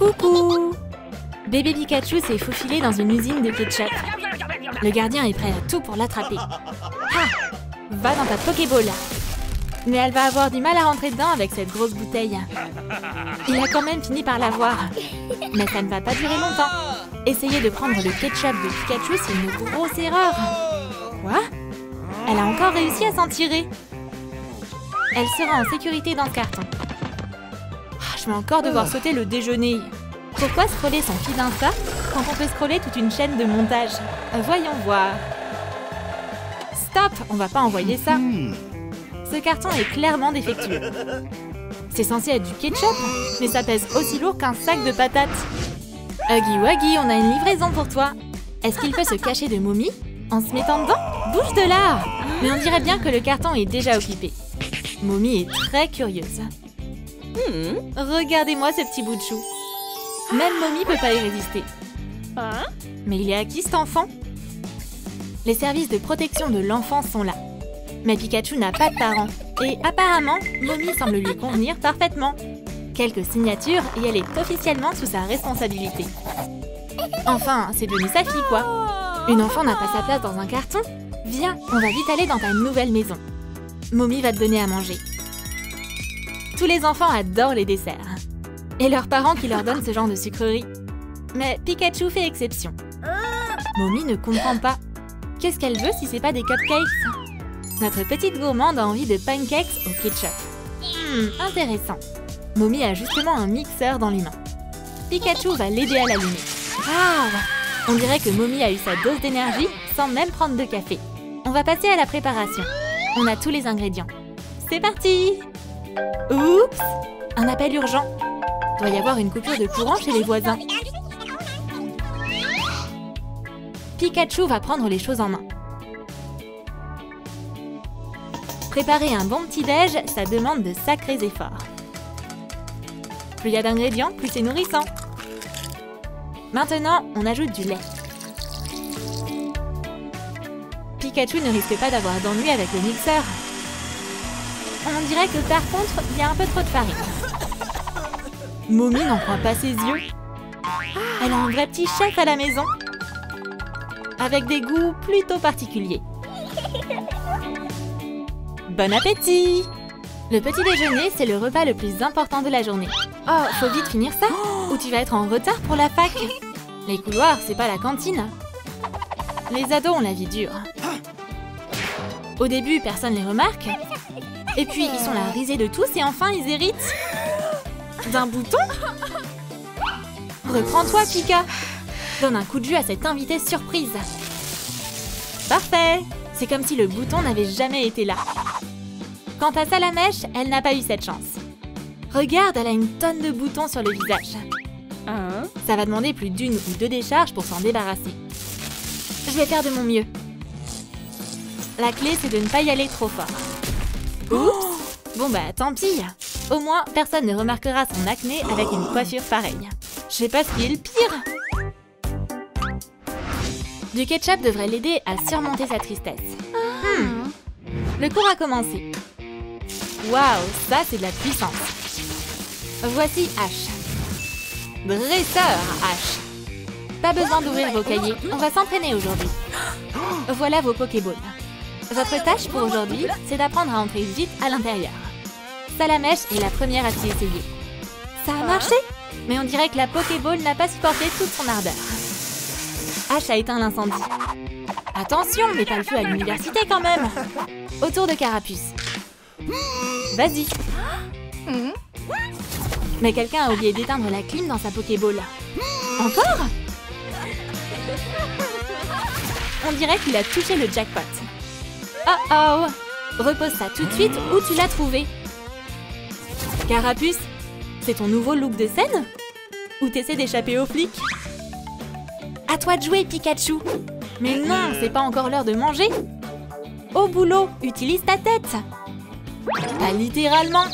Coucou! Bébé Pikachu s'est faufilé dans une usine de ketchup. Le gardien est prêt à tout pour l'attraper. Ah! Va dans ta Pokéball! Mais elle va avoir du mal à rentrer dedans avec cette grosse bouteille. Il a quand même fini par l'avoir. Mais ça ne va pas durer longtemps. Essayer de prendre le ketchup de Pikachu, c'est une grosse erreur. Quoi? Elle a encore réussi à s'en tirer. Elle sera en sécurité dans ce carton. Ah, je vais encore devoir sauter le déjeuner. Pourquoi scroller son feed Insta quand on peut scroller toute une chaîne de montage? Voyons voir. Stop! On va pas envoyer ça. Ce carton est clairement défectueux. C'est censé être du ketchup, mais ça pèse aussi lourd qu'un sac de patates. Huggy Wuggy, on a une livraison pour toi. Est-ce qu'il peut se cacher de Mommy en se mettant dedans? Bouge de là! Mais on dirait bien que le carton est déjà occupé. Mommy est très curieuse. Regardez-moi ce petit bout de chou. Même Mommy peut pas y résister. Mais il est à qui cet enfant? Les services de protection de l'enfance sont là. Mais Pikachu n'a pas de parents. Et apparemment, Mommy semble lui convenir parfaitement. Quelques signatures et elle est officiellement sous sa responsabilité. Enfin, c'est devenu sa fille, quoi. Une enfant n'a pas sa place dans un carton. Viens, on va vite aller dans ta nouvelle maison. Mommy va te donner à manger. Tous les enfants adorent les desserts. Et leurs parents qui leur donnent ce genre de sucreries. Mais Pikachu fait exception. Mommy ne comprend pas. Qu'est-ce qu'elle veut si c'est pas des cupcakes? Notre petite gourmande a envie de pancakes au ketchup. Intéressant. Mommy a justement un mixeur dans les mains. Pikachu va l'aider à l'allumer. Ah! On dirait que Mommy a eu sa dose d'énergie sans même prendre de café. On va passer à la préparation. On a tous les ingrédients. C'est parti! Oups! Un appel urgent. Doit y avoir une coupure de courant chez les voisins. Pikachu va prendre les choses en main. Préparer un bon petit-déj, ça demande de sacrés efforts. Plus il y a d'ingrédients, plus c'est nourrissant. Maintenant, on ajoute du lait. Pikachu ne risque pas d'avoir d'ennui avec le mixeur. On dirait que par contre, il y a un peu trop de farine. Mommy n'en croit pas ses yeux. Elle a un vrai petit chef à la maison. Avec des goûts plutôt particuliers. Bon appétit! Le petit déjeuner, c'est le repas le plus important de la journée. Oh, faut vite finir ça, ou tu vas être en retard pour la fac. Les couloirs, c'est pas la cantine. Les ados ont la vie dure. Au début, personne les remarque. Et puis, ils sont la risée de tous et enfin, ils héritent d'un bouton. Reprends-toi, Pika. Donne un coup de jus à cette invitée surprise. Parfait. C'est comme si le bouton n'avait jamais été là. Quant à Salamèche, elle n'a pas eu cette chance. Regarde, elle a une tonne de boutons sur le visage. Ça va demander plus d'une ou deux décharges pour s'en débarrasser. Je vais faire de mon mieux. La clé, c'est de ne pas y aller trop fort. Oups! Bon bah, tant pis. Au moins, personne ne remarquera son acné avec une coiffure pareille. Je sais pas ce qui est le pire. Du ketchup devrait l'aider à surmonter sa tristesse. Le cours a commencé. Waouh, ça c'est de la puissance. Voici H. Dresseur H. Pas besoin d'ouvrir vos cahiers, on va s'entraîner aujourd'hui. Voilà vos Pokéballs. Votre tâche pour aujourd'hui, c'est d'apprendre à entrer vite à l'intérieur. Salamèche est la première à s'y essayer. Ça a marché, mais on dirait que la Pokéball n'a pas supporté toute son ardeur. H a éteint l'incendie. Attention, mais pas le feu à l'université quand même. Autour de Carapuce. Vas-y. Mais quelqu'un a oublié d'éteindre la clim dans sa Pokéball. Encore? On dirait qu'il a touché le jackpot. Oh oh! Repose ça tout de suite où tu l'as trouvé. Carapuce, c'est ton nouveau look de scène? Ou t'essaies d'échapper aux flics? À toi de jouer, Pikachu! Mais non, c'est pas encore l'heure de manger! Au boulot, utilise ta tête! Pas littéralement!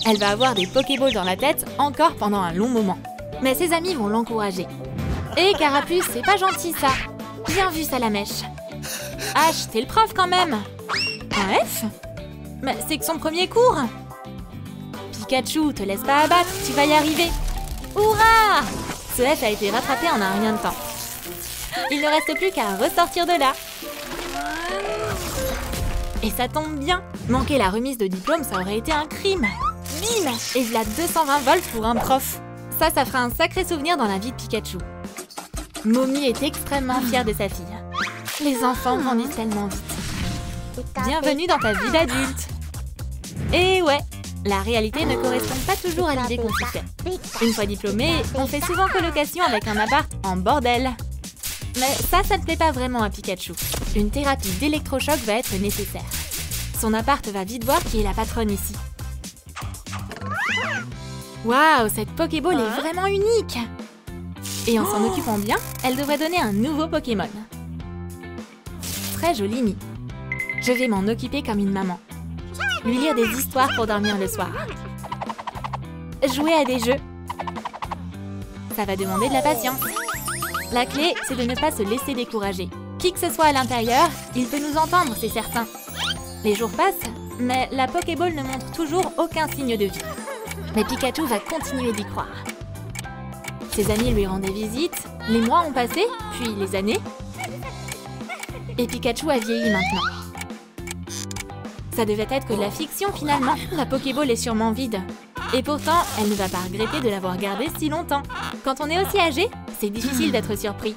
Elle va avoir des Pokéballs dans la tête encore pendant un long moment. Mais ses amis vont l'encourager. Hé, Carapuce, c'est pas gentil ça! Bien vu, Salamèche! H, t'es le prof quand même! Un F? Mais c'est que son premier cours! Pikachu, te laisse pas abattre, tu vas y arriver! Hurrah! Ce F a été rattrapé en un rien de temps. Il ne reste plus qu'à ressortir de là. Et ça tombe bien. Manquer la remise de diplôme, ça aurait été un crime. Bim! Et v'là 220 volts pour un prof. Ça fera un sacré souvenir dans la vie de Pikachu. Momi est extrêmement fière de sa fille. Les enfants grandissent tellement vite. Bienvenue dans ta vie d'adulte. Et ouais, la réalité ne correspond pas toujours à l'idée qu'on s'y fait. Une fois diplômé, on fait souvent colocation avec un appart en bordel. Mais ça ne plaît pas vraiment à Pikachu. Une thérapie d'électrochoc va être nécessaire. Son appart va vite voir qui est la patronne ici. Waouh, cette Pokéball est vraiment unique! Et en s'en occupant bien, elle devrait donner un nouveau Pokémon. Très joli Mi. Je vais m'en occuper comme une maman. Lui lire des histoires pour dormir le soir. Jouer à des jeux. Ça va demander de la patience. La clé, c'est de ne pas se laisser décourager. Qui que ce soit à l'intérieur, il peut nous entendre, c'est certain. Les jours passent, mais la Pokéball ne montre toujours aucun signe de vie. Mais Pikachu va continuer d'y croire. Ses amis lui rendaient visite, les mois ont passé, puis les années. Et Pikachu a vieilli maintenant. Ça devait être que de la fiction finalement, la Pokéball est sûrement vide. Et pourtant, elle ne va pas regretter de l'avoir gardée si longtemps. Quand on est aussi âgé, c'est difficile d'être surpris.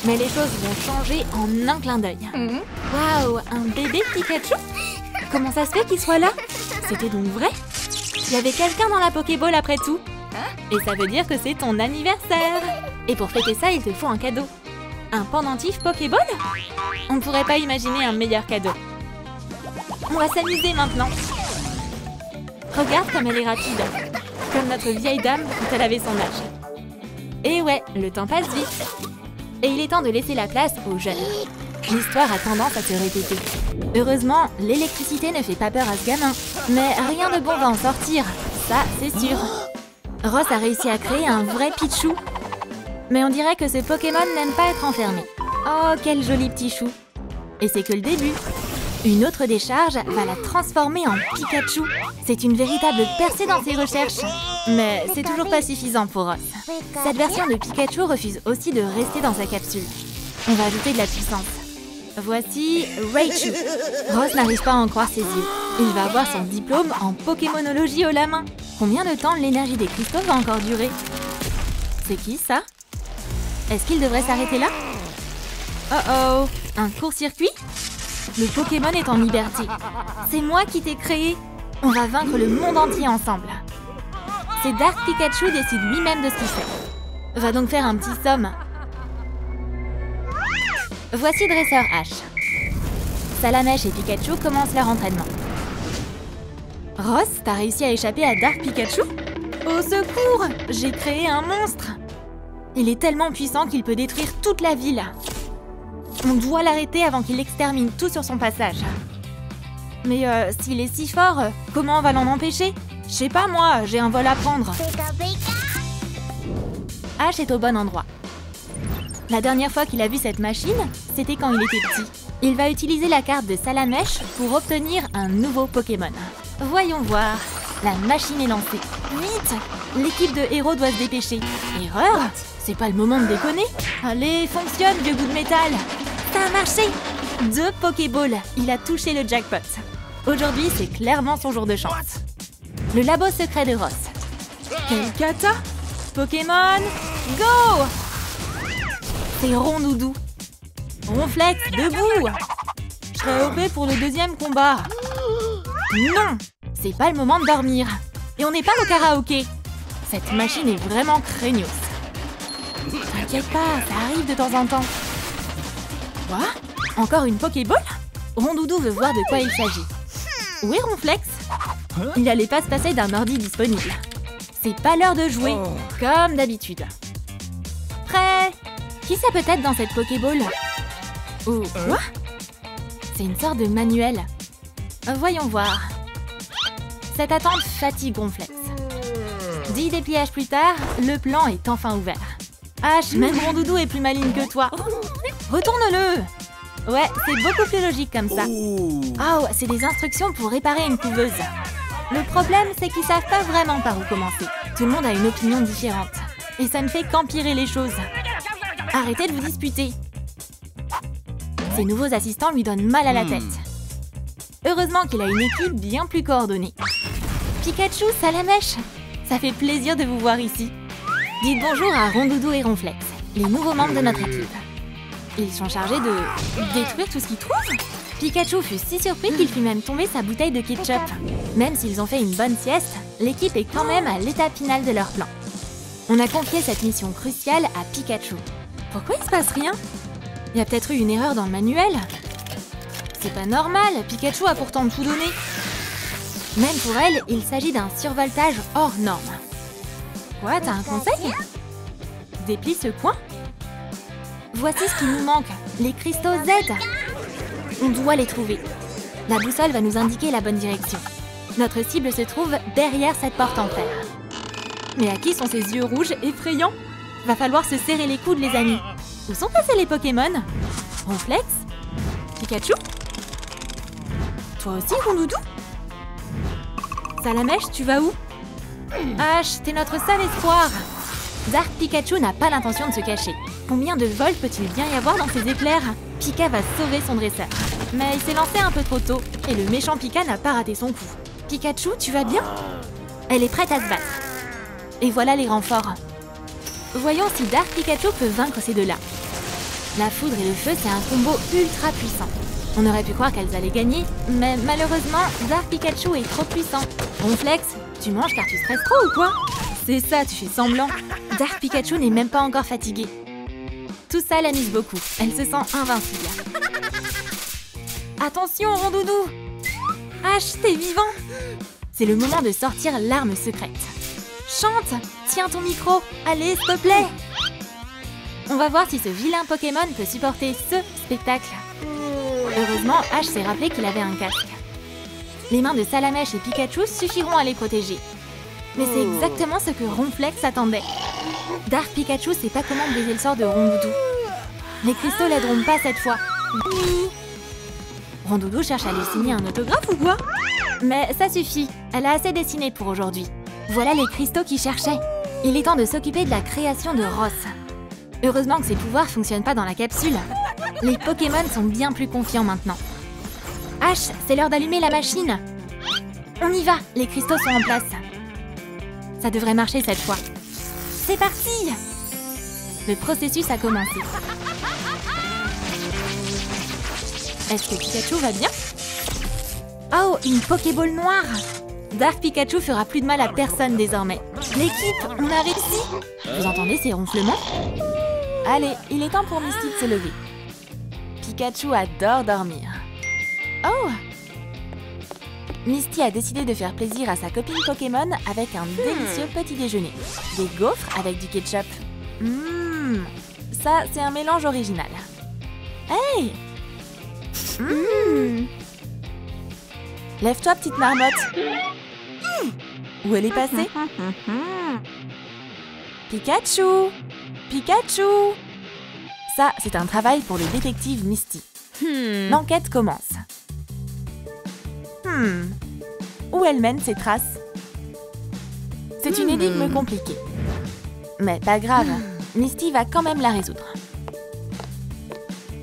Mais les choses vont changer en un clin d'œil. Waouh, un bébé Pikachu? Comment ça se fait qu'il soit là? C'était donc vrai? Il y avait quelqu'un dans la Pokéball après tout. Et ça veut dire que c'est ton anniversaire. Et pour fêter ça, il te faut un cadeau. Un pendentif Pokéball? On ne pourrait pas imaginer un meilleur cadeau. On va s'amuser maintenant. Regarde comme elle est rapide. Comme notre vieille dame quand elle avait son âge. Et ouais, le temps passe vite. Et il est temps de laisser la place aux jeunes. L'histoire a tendance à se répéter. Heureusement, l'électricité ne fait pas peur à ce gamin. Mais rien de bon va en sortir. Ça, c'est sûr. Ross a réussi à créer un vrai Pichu. Mais on dirait que ce Pokémon n'aime pas être enfermé. Oh, quel joli petit chou. Et c'est que le début. Une autre décharge va la transformer en Pikachu. C'est une véritable percée dans ses recherches. Mais c'est toujours pas suffisant pour Ross. Cette version de Pikachu refuse aussi de rester dans sa capsule. On va ajouter de la puissance. Voici Raichu. Ross n'arrive pas à en croire ses yeux. Il va avoir son diplôme en Pokémonologie haut la main. Combien de temps l'énergie des cristaux va encore durer? C'est qui ça? Est-ce qu'il devrait s'arrêter là? Oh oh, un court-circuit? Le Pokémon est en liberté. C'est moi qui t'ai créé. On va vaincre le monde entier ensemble. C'est Dark Pikachu décide lui-même de ce qu'il fait. Va donc faire un petit somme. Voici Dresseur H. Salamèche et Pikachu commencent leur entraînement. Ross, t'as réussi à échapper à Dark Pikachu? Au secours! J'ai créé un monstre! Il est tellement puissant qu'il peut détruire toute la ville. On doit l'arrêter avant qu'il extermine tout sur son passage. Mais s'il est si fort, comment on va l'en empêcher? Je sais pas moi, j'ai un vol à prendre. Ash est au bon endroit. La dernière fois qu'il a vu cette machine, c'était quand il était petit. Il va utiliser la carte de Salamèche pour obtenir un nouveau Pokémon. Voyons voir. La machine est lancée. Vite! L'équipe de héros doit se dépêcher. Erreur? C'est pas le moment de déconner. Allez, fonctionne, vieux bout de métal. Ça a marché! 2 Pokéballs. Il a touché le jackpot. Aujourd'hui, c'est clairement son jour de chance. Le labo secret de Ross. Quel cata! Pokémon, go! C'est Rondoudou. Ronflex, debout! Je serai OP pour le deuxième combat. Non! C'est pas le moment de dormir. Et on n'est pas au karaoké. Cette machine est vraiment craignos. T'inquiète pas, ça arrive de temps en temps. Quoi? Encore une Pokéball? Rondoudou veut voir de quoi il s'agit. Où est Ronflex? Il allait pas se passer d'un ordi disponible. C'est pas l'heure de jouer, comme d'habitude. Prêt? Qui ça peut être dans cette Pokéball? Oh, quoi? C'est une sorte de manuel. Voyons voir. Cette attente fatigue Ronflex. 10 dépliages plus tard, le plan est enfin ouvert. Ash, même Rondoudou est plus maligne que toi. Retourne-le! Ouais, c'est beaucoup plus logique comme ça. Oh, c'est des instructions pour réparer une couveuse. Le problème, c'est qu'ils savent pas vraiment par où commencer. Tout le monde a une opinion différente. Et ça ne fait qu'empirer les choses. Arrêtez de vous disputer. Ses nouveaux assistants lui donnent mal à la tête. Heureusement qu'il a une équipe bien plus coordonnée. Pikachu, Salamèche, ça fait plaisir de vous voir ici. Dites bonjour à Rondoudou et Ronflex, les nouveaux membres de notre équipe. Ils sont chargés de détruire tout ce qu'ils trouvent. Pikachu fut si surpris qu'il fit même tomber sa bouteille de ketchup. Même s'ils ont fait une bonne sieste, l'équipe est quand même à l'étape finale de leur plan. On a confié cette mission cruciale à Pikachu. Pourquoi il se passe rien? Il y a peut-être eu une erreur dans le manuel. C'est pas normal, Pikachu a pourtant tout donné. Même pour elle, il s'agit d'un survoltage hors norme. Quoi, t'as un conseil? Déplie ce coin. Voici ce qui nous manque, les cristaux Z. On doit les trouver. La boussole va nous indiquer la bonne direction. Notre cible se trouve derrière cette porte en fer. Mais à qui sont ces yeux rouges effrayants? Va falloir se serrer les coudes, les amis. Où sont passés les Pokémon? Ronflex? Pikachu? Toi aussi, Rondoudou? Salamèche, tu vas où? Ash, t'es notre seul espoir. Dark Pikachu n'a pas l'intention de se cacher. Combien de vols peut-il bien y avoir dans ces éclairs? Pika va sauver son dresseur. Mais il s'est lancé un peu trop tôt, et le méchant Pika n'a pas raté son coup. Pikachu, tu vas bien? Elle est prête à se battre. Et voilà les renforts. Voyons si Dark Pikachu peut vaincre ces deux-là. La foudre et le feu, c'est un combo ultra puissant. On aurait pu croire qu'elles allaient gagner, mais malheureusement, Dark Pikachu est trop puissant. Ronflex, tu manges car tu stresses trop ou quoi? C'est ça, tu fais semblant. Dark Pikachu n'est même pas encore fatigué. Tout ça l'amuse beaucoup, elle se sent invincible. Attention, Rondoudou! Ash, t'es vivant! C'est le moment de sortir l'arme secrète. Chante! Tiens ton micro! Allez, s'il te plaît! On va voir si ce vilain Pokémon peut supporter ce spectacle. Heureusement, Ash s'est rappelé qu'il avait un casque. Les mains de Salamèche et Pikachu suffiront à les protéger. Mais c'est exactement ce que Ronflex attendait. Dark Pikachu sait pas comment briser le sort de Rondoudou. Les cristaux l'aideront pas cette fois. Rondoudou cherche à lui signer un autographe ou quoi? Mais ça suffit, elle a assez dessiné pour aujourd'hui. Voilà les cristaux qu'il cherchait. Il est temps de s'occuper de la création de Ross. Heureusement que ses pouvoirs fonctionnent pas dans la capsule. Les Pokémon sont bien plus confiants maintenant. Ash, c'est l'heure d'allumer la machine. On y va, les cristaux sont en place. Ça devrait marcher cette fois. C'est parti! Le processus a commencé. Est-ce que Pikachu va bien? Oh, une Pokéball noire! Dark Pikachu fera plus de mal à personne désormais. L'équipe, on a réussi! Vous entendez ces ronflements? Allez, il est temps pour Misty de se lever. Pikachu adore dormir. Oh! Misty a décidé de faire plaisir à sa copine Pokémon avec un délicieux petit déjeuner. Des gaufres avec du ketchup. Ça, c'est un mélange original. Hey! Lève-toi, petite marmotte. Où elle est passée? Pikachu! Pikachu! Ça, c'est un travail pour le détective Misty. L'enquête commence. Où elle mène ces traces? C'est une énigme compliquée. Mais pas grave, Misty va quand même la résoudre.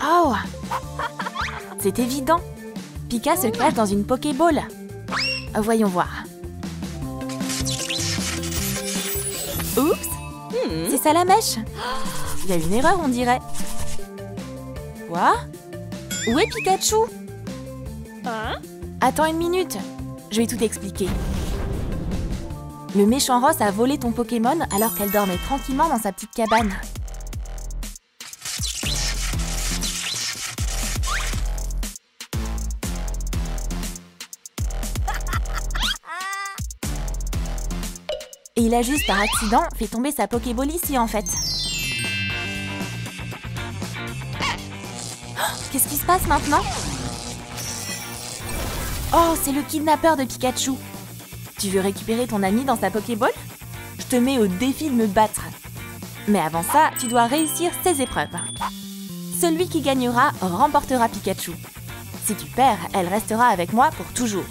Oh! C'est évident. Pika se cache dans une Pokéball. Voyons voir. Oups! C'est Salamèche. Il y a une erreur, on dirait. Quoi? Où est Pikachu? Attends une minute. Je vais tout expliquer. Le méchant Ross a volé ton Pokémon alors qu'elle dormait tranquillement dans sa petite cabane. Et il a juste par accident fait tomber sa Pokéball ici en fait. Oh, qu'est-ce qui se passe maintenant? Oh, c'est le kidnappeur de Pikachu. Tu veux récupérer ton ami dans sa Pokéball? Je te mets au défi de me battre. Mais avant ça, tu dois réussir ces épreuves. Celui qui gagnera remportera Pikachu. Si tu perds, elle restera avec moi pour toujours.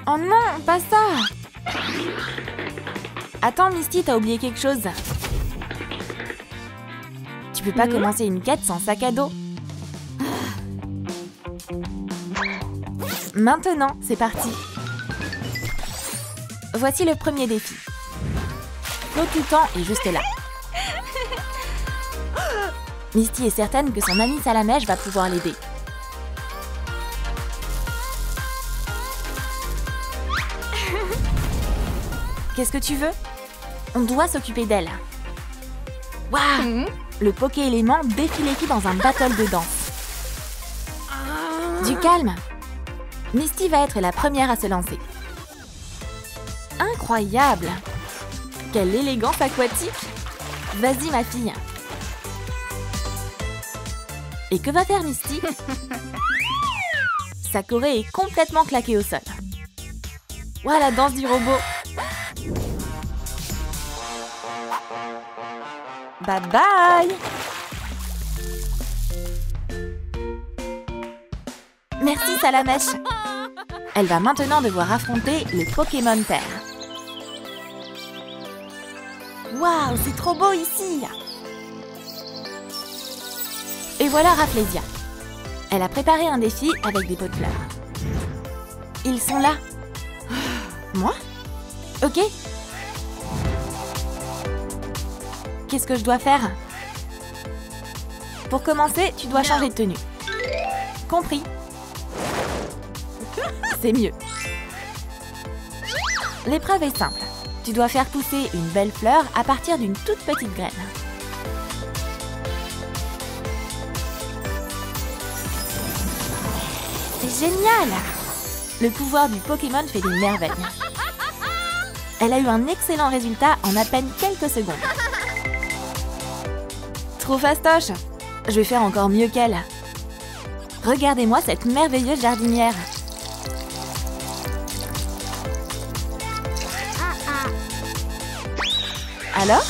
Oh non, pas ça! Attends, Misty, t'as oublié quelque chose. Tu peux pas commencer une quête sans sac à dos. Maintenant, c'est parti. Voici le premier défi. Claude Toutan est juste là. Misty est certaine que son amie Salamèche va pouvoir l'aider. Qu'est-ce que tu veux? On doit s'occuper d'elle. Waouh! Le Poké-élément défie les filles dans un battle de danse. Du calme! Misty va être la première à se lancer. Incroyable! Quelle élégance aquatique! Vas-y, ma fille! Et que va faire Misty? Sa corée est complètement claquée au sol. Ouah, la danse du robot! Bye bye! Merci Salamèche! Elle va maintenant devoir affronter le Pokémon Père. Waouh, c'est trop beau ici! Et voilà Rafflesia. Elle a préparé un défi avec des pots de fleurs. Ils sont là. Moi? Ok. Qu'est-ce que je dois faire? Pour commencer, tu dois changer de tenue. Compris. C'est mieux. L'épreuve est simple. Tu dois faire pousser une belle fleur à partir d'une toute petite graine. C'est génial! Le pouvoir du Pokémon fait des merveilles. Elle a eu un excellent résultat en à peine quelques secondes. Trop fastoche! Je vais faire encore mieux qu'elle. Regardez-moi cette merveilleuse jardinière. Alors?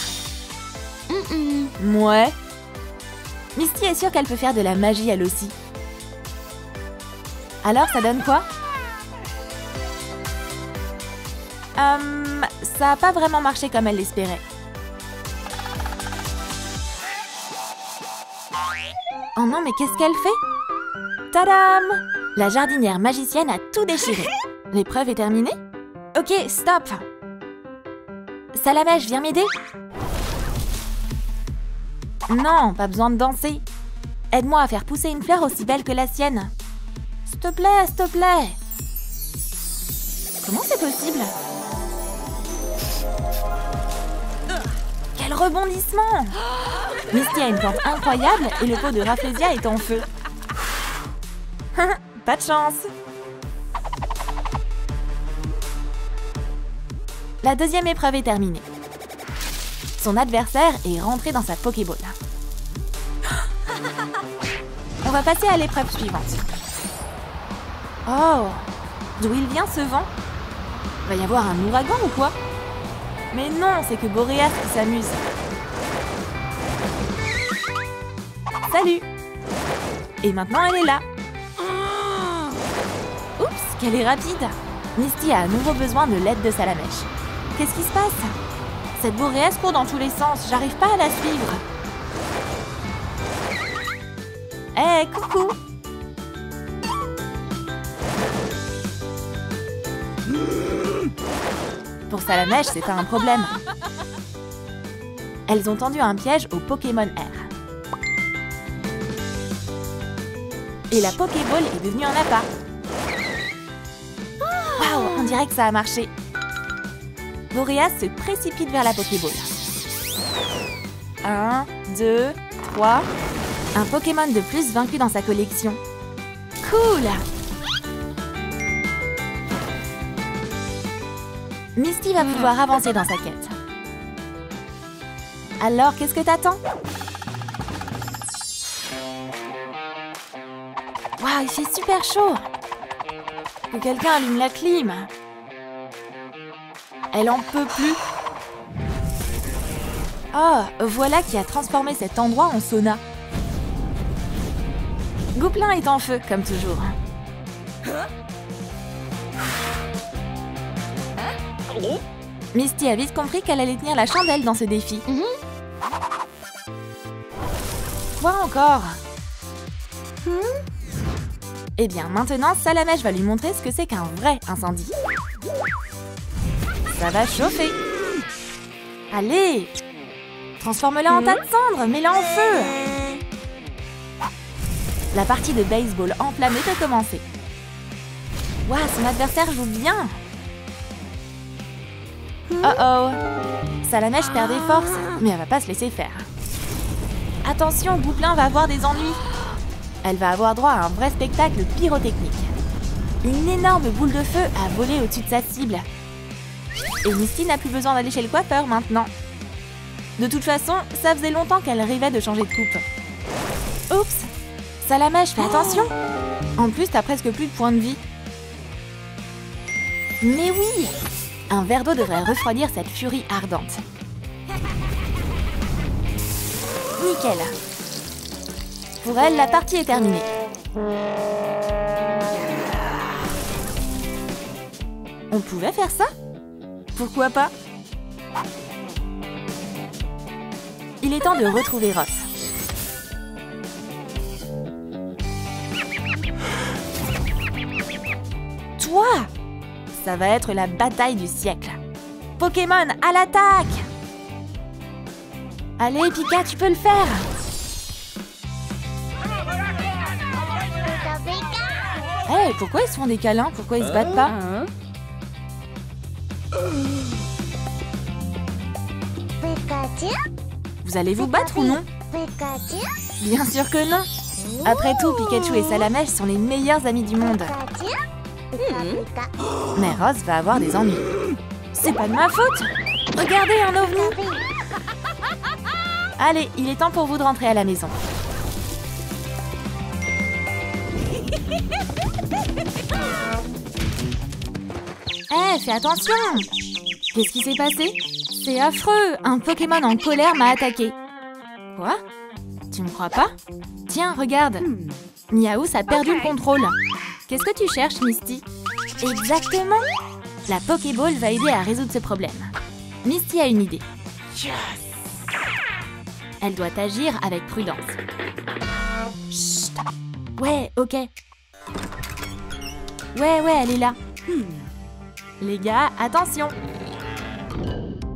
Ouais. Misty est sûre qu'elle peut faire de la magie elle aussi. Alors, ça donne quoi? Ça n'a pas vraiment marché comme elle l'espérait. Oh non, mais qu'est-ce qu'elle fait? Tadam! La jardinière magicienne a tout déchiré. L'épreuve est terminée? Ok, stop! Salamèche, viens m'aider? Non, pas besoin de danser. Aide-moi à faire pousser une fleur aussi belle que la sienne. S'il te plaît, s'il te plaît. Comment c'est possible? Quel rebondissement! Misty a une plante incroyable et le pot de Rafflesia est en feu. Pas de chance. La deuxième épreuve est terminée. Son adversaire est rentré dans sa Pokéball. On va passer à l'épreuve suivante. Oh! D'où il vient ce vent? Va y avoir un ouragan ou quoi? Mais non, c'est que Boréas qui s'amuse. Salut! Et maintenant, elle est là. Oups, qu'elle est rapide! Misty a à nouveau besoin de l'aide de Salamèche. Qu'est-ce qui se passe? Cette Boréas court dans tous les sens, j'arrive pas à la suivre. Hé, coucou! Pour Salamèche, c'est pas un problème. Elles ont tendu un piège au Pokémon R. Et la Pokéball est devenue un appât. Waouh, on dirait que ça a marché. Boréas se précipite vers la Pokéball. 1, 2, 3. Un Pokémon de plus vaincu dans sa collection. Cool! Misty va pouvoir avancer dans sa quête. Alors, qu'est-ce que t'attends? Waouh, il fait super chaud! Que quelqu'un allume la clim! Elle en peut plus! Oh, voilà qui a transformé cet endroit en sauna. Gouplin est en feu, comme toujours. Misty a vite compris qu'elle allait tenir la chandelle dans ce défi. Quoi encore? Eh bien, maintenant, Salamèche va lui montrer ce que c'est qu'un vrai incendie. Ça va chauffer. Allez! Transforme-la en tas de cendres, mets-la en feu! La partie de baseball enflammée peut commencer. Waouh, son adversaire joue bien! Oh oh! Salamèche perd des forces, mais elle va pas se laisser faire. Attention, Bouplin va avoir des ennuis. Elle va avoir droit à un vrai spectacle pyrotechnique. Une énorme boule de feu a volé au-dessus de sa cible. Et Misty n'a plus besoin d'aller chez le coiffeur maintenant. De toute façon, ça faisait longtemps qu'elle rêvait de changer de coupe. Oups! Salamèche, fais attention! En plus, t'as presque plus de points de vie. Mais oui! Un verre d'eau devrait refroidir cette furie ardente. Nickel! Pour elle, la partie est terminée. On pouvait faire ça? Pourquoi pas? Il est temps de retrouver Ross. Toi! Ça va être la bataille du siècle. Pokémon, à l'attaque! Allez, Pika, tu peux le faire! Hey, pourquoi ils se font des câlins? Pourquoi ils se battent pas? Vous allez vous battre ou non? Bien sûr que non! Après tout, Pikachu et Salamèche sont les meilleurs amis du monde. Mais Ross va avoir des ennuis. C'est pas de ma faute! Regardez, un ovni! Allez, il est temps pour vous de rentrer à la maison. Hé, fais attention! Qu'est-ce qui s'est passé? C'est affreux! Un Pokémon en colère m'a attaqué. Quoi? Tu me crois pas? Tiens, regarde! Miaouss a perdu le contrôle. Qu'est-ce que tu cherches, Misty? Exactement! La Pokéball va aider à résoudre ce problème. Misty a une idée. Elle doit agir avec prudence. Chut! Ouais, ok. Ouais, elle est là. Les gars, attention!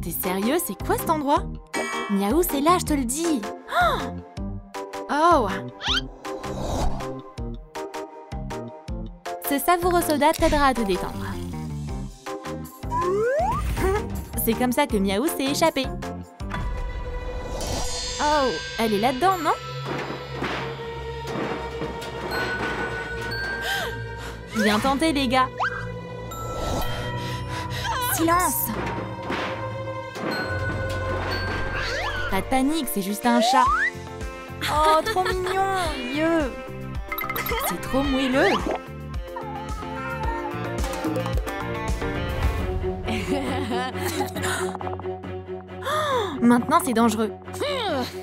T'es sérieux? C'est quoi cet endroit? Miaouss est là, je te le dis! Oh! Ce savoureux soda t'aidera à te détendre. C'est comme ça que Miaouss s'est échappé. Oh, elle est là-dedans, non? Bien tenté, les gars. Silence! Pas de panique, c'est juste un chat. Oh, trop mignon! Vieux! C'est trop moelleux! Maintenant, c'est dangereux.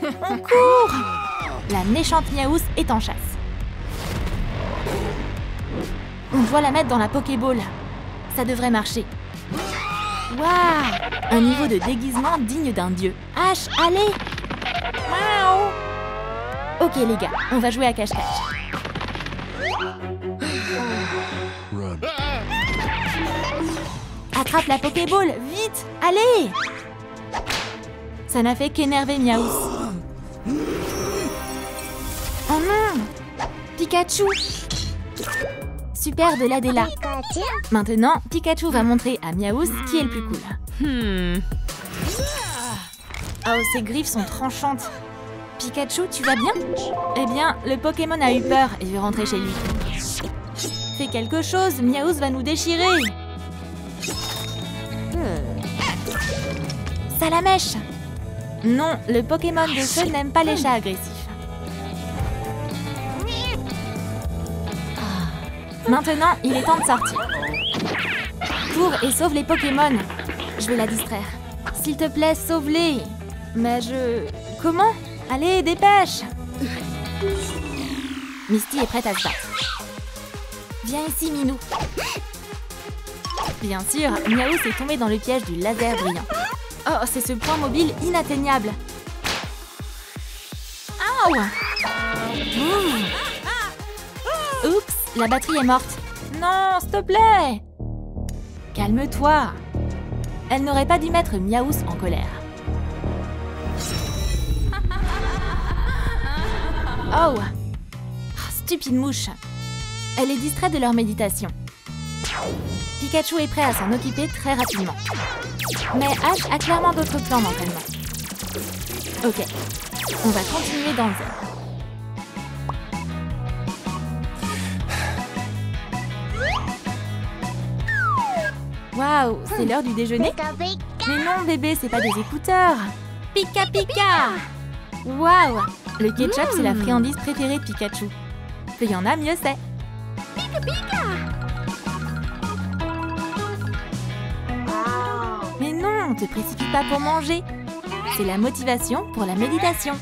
On court! La méchante Miaouss est en chasse. On doit la mettre dans la Pokéball. Ça devrait marcher. Waouh! Un niveau de déguisement digne d'un dieu. H, allez! Miaou! Ok les gars, on va jouer à cache-cache. Attrape la Pokéball, vite! Allez! Ça n'a fait qu'énerver Miaouss. Oh non! Pikachu! Super de l'Adela. Maintenant, Pikachu va montrer à Miaouss qui est le plus cool. Oh, ses griffes sont tranchantes. Pikachu, tu vas bien? Eh bien, le Pokémon a eu peur et veut rentrer chez lui. Fais quelque chose, Miaouss va nous déchirer. Salamèche! Non, le Pokémon de feu n'aime pas les chats agressifs. Maintenant, il est temps de sortir. Cours et sauve les Pokémon. Je vais la distraire. S'il te plaît, sauve-les. Mais Comment? Allez, dépêche! Misty est prête à se battre. Viens ici, Minou. Bien sûr, Miaouss est tombé dans le piège du laser brillant. Oh, c'est ce point mobile inatteignable. Ouh. Oups, la batterie est morte. Non, s'il te plaît. Calme-toi. Elle n'aurait pas dû mettre Miaouss en colère. Oh, stupide mouche. Elle est distraite de leur méditation. Pikachu est prêt à s'en occuper très rapidement. Mais Ash a clairement d'autres plans d'entraînement. Ok, on va continuer dans le zen. Waouh, c'est l'heure du déjeuner? Mais non bébé, c'est pas des écouteurs. Pika pika. Waouh, le ketchup c'est la friandise préférée de Pikachu. Plus il y en a, mieux c'est. Pika pika. Mais non, te précipite pas pour manger. C'est la motivation pour la méditation.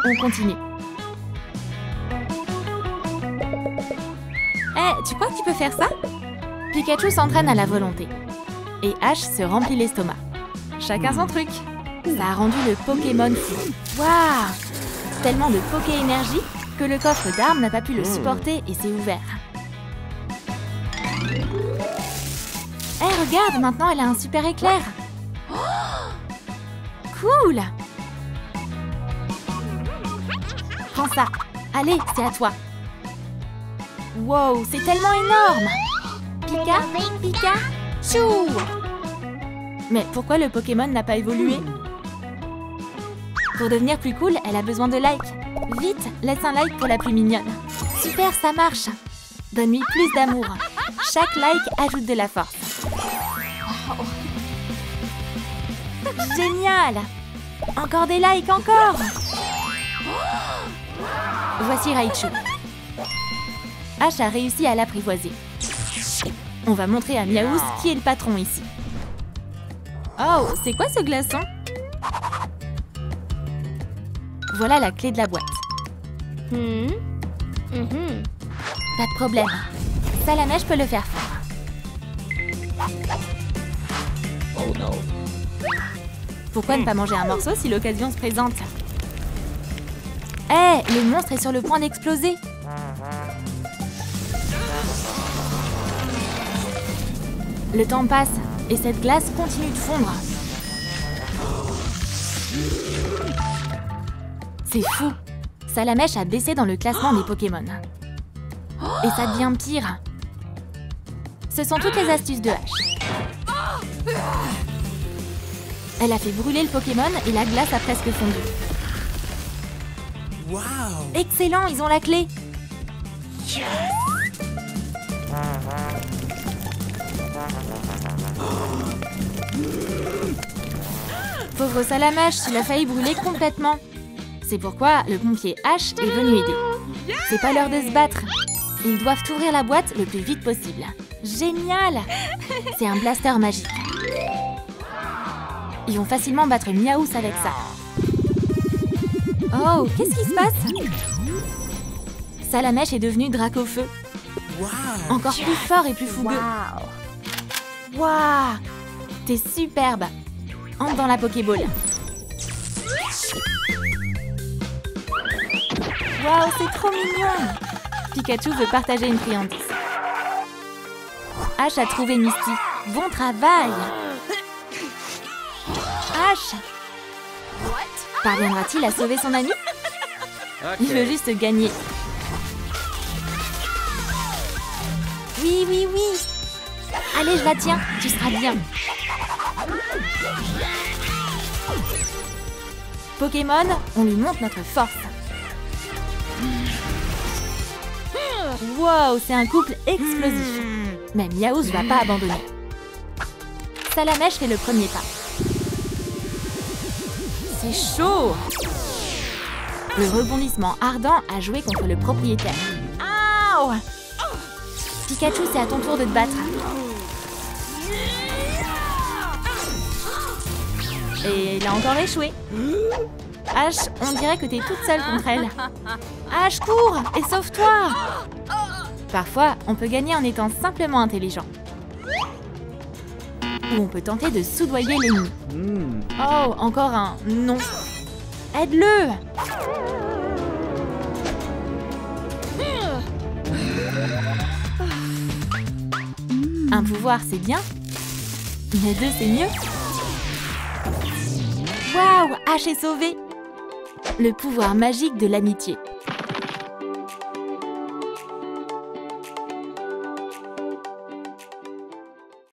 On continue. Tu crois que tu peux faire ça? Pikachu s'entraîne à la volonté. Et Ash se remplit l'estomac. Chacun son truc. Ça a rendu le Pokémon fou. Waouh! Tellement de Poké-énergie que le coffre d'armes n'a pas pu le supporter et s'est ouvert. Regarde, maintenant elle a un super éclair. Cool! Prends ça. Allez, c'est à toi. Wow, c'est tellement énorme! Pika, Pika, chou! Mais pourquoi le Pokémon n'a pas évolué? Pour devenir plus cool, elle a besoin de likes. Vite, laisse un like pour la plus mignonne. Super, ça marche! Donne-lui plus d'amour. Chaque like ajoute de la force. Génial! Encore des likes, encore! Voici Raichu. Ash a réussi à l'apprivoiser. On va montrer à Miaouss qui est le patron ici. Oh, c'est quoi ce glaçon? Voilà la clé de la boîte. Pas de problème. Salamèche peut le faire fondre. Oh non. Pourquoi ne pas manger un morceau si l'occasion se présente? Le monstre est sur le point d'exploser. Le temps passe et cette glace continue de fondre. C'est fou. Salamèche a baissé dans le classement des Pokémon. Et ça devient pire. Ce sont toutes les astuces de Ash. Elle a fait brûler le Pokémon et la glace a presque fondu. Wow. Excellent, ils ont la clé. Yes. Pauvre Salamèche, il a failli brûler complètement. C'est pourquoi le pompier Ash est venu aider. C'est pas l'heure de se battre. Ils doivent ouvrir la boîte le plus vite possible. Génial! C'est un blaster magique. Ils vont facilement battre Miaouss avec ça. Oh, qu'est-ce qui se passe? Salamèche est devenu Dracofeu. Encore plus fort et plus fougueux. Waouh! T'es superbe! Entre dans la Pokéball. Waouh, c'est trop mignon! Pikachu veut partager une friandise. Ash a trouvé Misty. Bon travail! Ash! Parviendra-t-il à sauver son ami? Il veut juste gagner. Oui, oui, oui! Allez, je la tiens, tu seras bien. Pokémon, on lui montre notre force. Wow, c'est un couple explosif. Mais Miaouss va pas abandonner. Salamèche fait le premier pas. C'est chaud! Le rebondissement ardent a joué contre le propriétaire. Ouh! Pikachu, c'est à ton tour de te battre. Et il a encore échoué. Ash, on dirait que t'es toute seule contre elle. Ash, cours et sauve-toi! Parfois, on peut gagner en étant simplement intelligent. Ou on peut tenter de soudoyer l'ennemi. Oh, encore un non. Aide-le! Un pouvoir, c'est bien. Mais deux, c'est mieux. Waouh, Ash est sauvé! Le pouvoir magique de l'amitié.